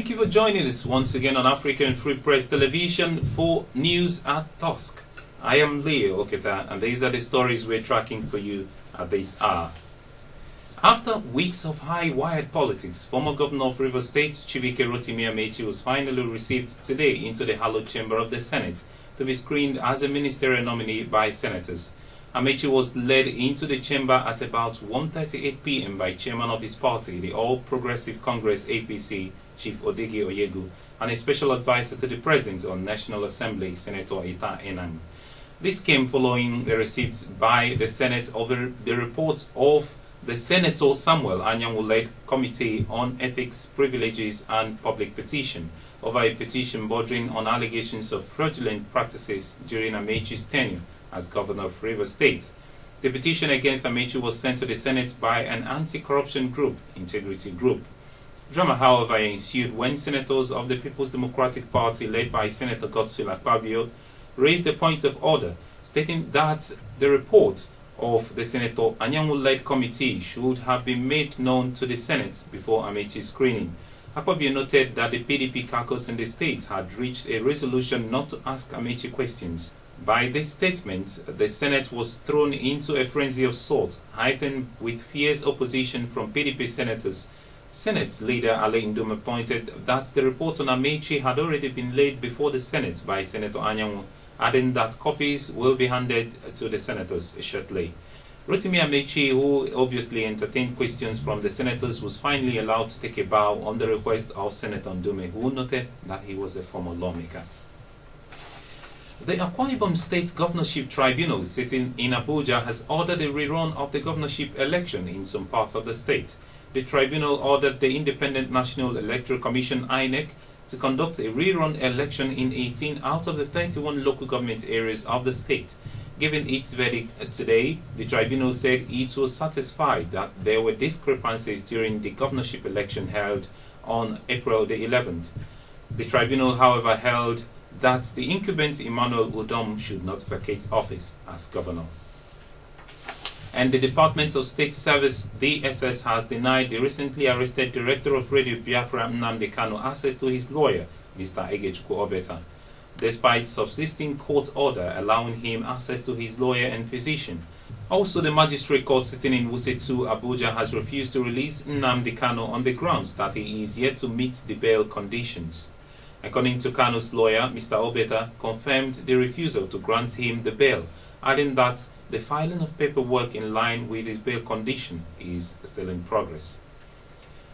Thank you for joining us once again on African Free Press Television for News at Dusk. I am Leo Oketa, and these are the stories we're tracking for you at this hour. After weeks of high-wired politics, former governor of Rivers State, Chibuike Rotimi Amechi, was finally received today into the hallowed chamber of the Senate to be screened as a ministerial nominee by senators. Amechi was led into the chamber at about 1:38 p.m. by chairman of his party, the All Progressive Congress APC, Chief Odigi Oyegu, and a special advisor to the President on National Assembly, Senator Ita Enang. This came following the receipt by the Senate of the report of the Senator Samuel Anyanwu-led Committee on Ethics, Privileges and Public Petition over a petition bordering on allegations of fraudulent practices during Amechi's tenure as governor of Rivers State. The petition against Amechi was sent to the Senate by an anti-corruption group, Integrity Group. Drama, however, ensued when senators of the People's Democratic Party, led by Senator Godswill Akpabio, raised a point of order, stating that the report of the Senator Anyanwu-led committee should have been made known to the Senate before Amechi's screening. Akpabio noted that the PDP caucus in the state had reached a resolution not to ask Amechi questions. By this statement, the Senate was thrown into a frenzy of sorts, heightened with fierce opposition from PDP senators. Senate leader Ale Ndum pointed that the report on Amechi had already been laid before the Senate by Senator Anyanwu, adding that copies will be handed to the senators shortly. Rotimi Amechi, who obviously entertained questions from the senators, was finally allowed to take a bow on the request of Senator Ndume, who noted that he was a former lawmaker. The Akwa Ibom State Governorship Tribunal sitting in Abuja has ordered a rerun of the governorship election in some parts of the state. The tribunal ordered the Independent National Electoral Commission (INEC) to conduct a rerun election in 18 out of the 31 local government areas of the state. Given its verdict today, the tribunal said it was satisfied that there were discrepancies during the governorship election held on April the 11th. The tribunal, however, held that the incumbent Emmanuel Udom should not vacate office as governor. And the Department of State Service, DSS, has denied the recently arrested director of Radio Biafra Nnamdi Kanu access to his lawyer, Mr. Egechukwu Obeta, despite subsisting court order allowing him access to his lawyer and physician. Also, the magistrate court sitting in Wuse 2, Abuja, has refused to release Nnamdi Kanu on the grounds that he is yet to meet the bail conditions. According to Kanu's lawyer, Mr. Obeta confirmed the refusal to grant him the bail, adding that the filing of paperwork in line with his bail condition is still in progress.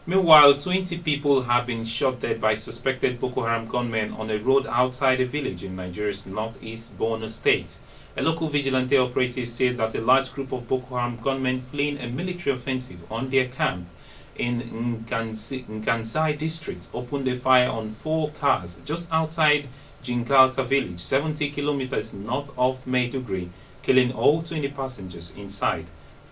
Meanwhile, 20 people have been shot dead by suspected Boko Haram gunmen on a road outside a village in Nigeria's northeast Borno state. A local vigilante operative said that a large group of Boko Haram gunmen fleeing a military offensive on their camp in Nkansai district opened a fire on 4 cars just outside Jingalta village, 70 kilometers north of Maiduguri, killing all 20 passengers inside.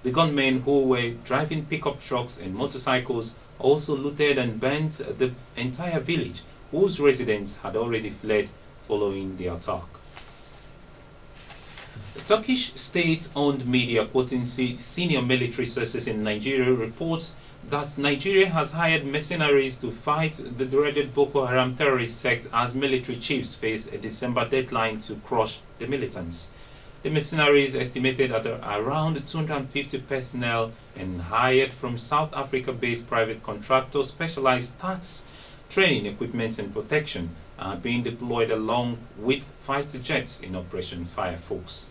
The gunmen, who were driving pickup trucks and motorcycles, also looted and burnt the entire village, whose residents had already fled following the attack. The Turkish state-owned media, quoting senior military sources in Nigeria, reports that Nigeria has hired mercenaries to fight the dreaded Boko Haram terrorist sect as military chiefs face a December deadline to crush the militants. The mercenaries, estimated at around 250 personnel and hired from South Africa-based private contractors, specialized tax, training, equipment and protection, are being deployed along with fighter jets in Operation Firefox.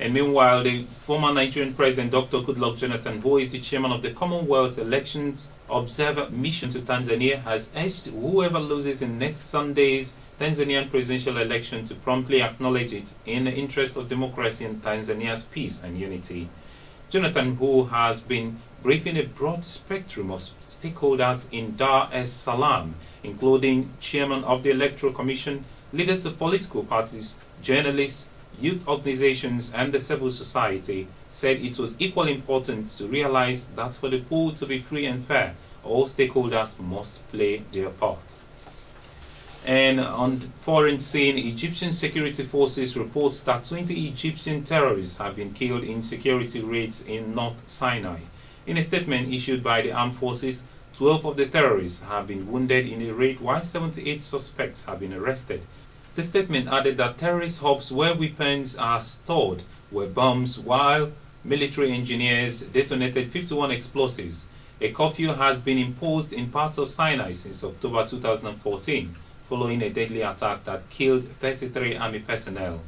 And meanwhile, the former Nigerian President Dr. Goodluck Jonathan, who is the chairman of the Commonwealth Elections Observer Mission to Tanzania, has urged whoever loses in next Sunday's Tanzanian presidential election to promptly acknowledge it in the interest of democracy and Tanzania's peace and unity. Jonathan, who has been briefing a broad spectrum of stakeholders in Dar es Salaam, including chairman of the Electoral Commission, leaders of political parties, journalists, youth organizations and the civil society, said it was equally important to realize that for the poll to be free and fair, all stakeholders must play their part. And on foreign scene, Egyptian security forces reports that 20 Egyptian terrorists have been killed in security raids in North Sinai. In a statement issued by the armed forces, 12 of the terrorists have been wounded in a raid while 78 suspects have been arrested. The statement added that terrorist hubs where weapons are stored were bombs, while military engineers detonated 51 explosives. A curfew has been imposed in parts of Sinai since October 2014, following a deadly attack that killed 33 army personnel.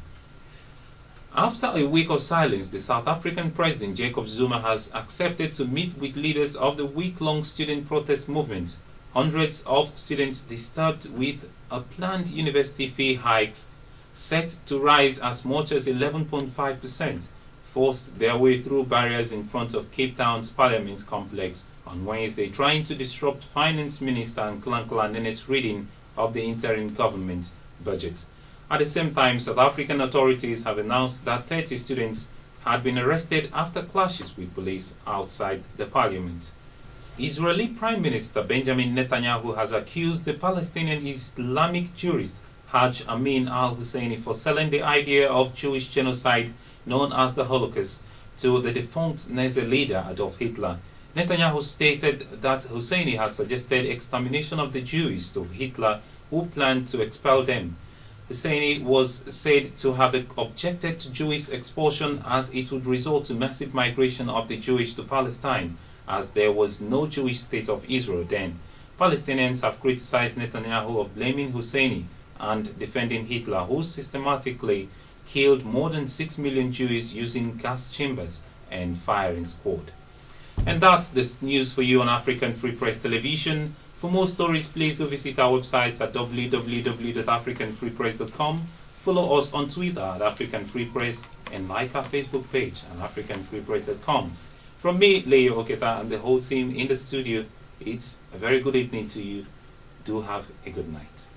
After a week of silence, the South African President Jacob Zuma has accepted to meet with leaders of the week-long student protest movement. Hundreds of students disturbed with a planned university fee hikes set to rise as much as 11.5% forced their way through barriers in front of Cape Town's Parliament complex on Wednesday, trying to disrupt Finance Minister Nkulankula Nene's reading of the interim government budget. At the same time, South African authorities have announced that 30 students had been arrested after clashes with police outside the parliament. Israeli Prime Minister Benjamin Netanyahu has accused the Palestinian Islamic jurist Haj Amin al-Husseini for selling the idea of Jewish genocide known as the Holocaust to the defunct Nazi leader Adolf Hitler. Netanyahu stated that Husseini has suggested extermination of the Jews to Hitler, who planned to expel them. Husseini was said to have objected to Jewish expulsion as it would result to massive migration of the Jewish to Palestine, as there was no Jewish state of Israel then. Palestinians have criticized Netanyahu of blaming Husseini and defending Hitler, who systematically killed more than 6 million Jews using gas chambers and firing squad. And that's the news for you on African Free Press Television. For more stories, please do visit our website at www.africanfreepress.com. Follow us on Twitter at African Free Press and like our Facebook page at africanfreepress.com. From me, Leo Oketa, and the whole team in the studio, it's a very good evening to you. Do have a good night.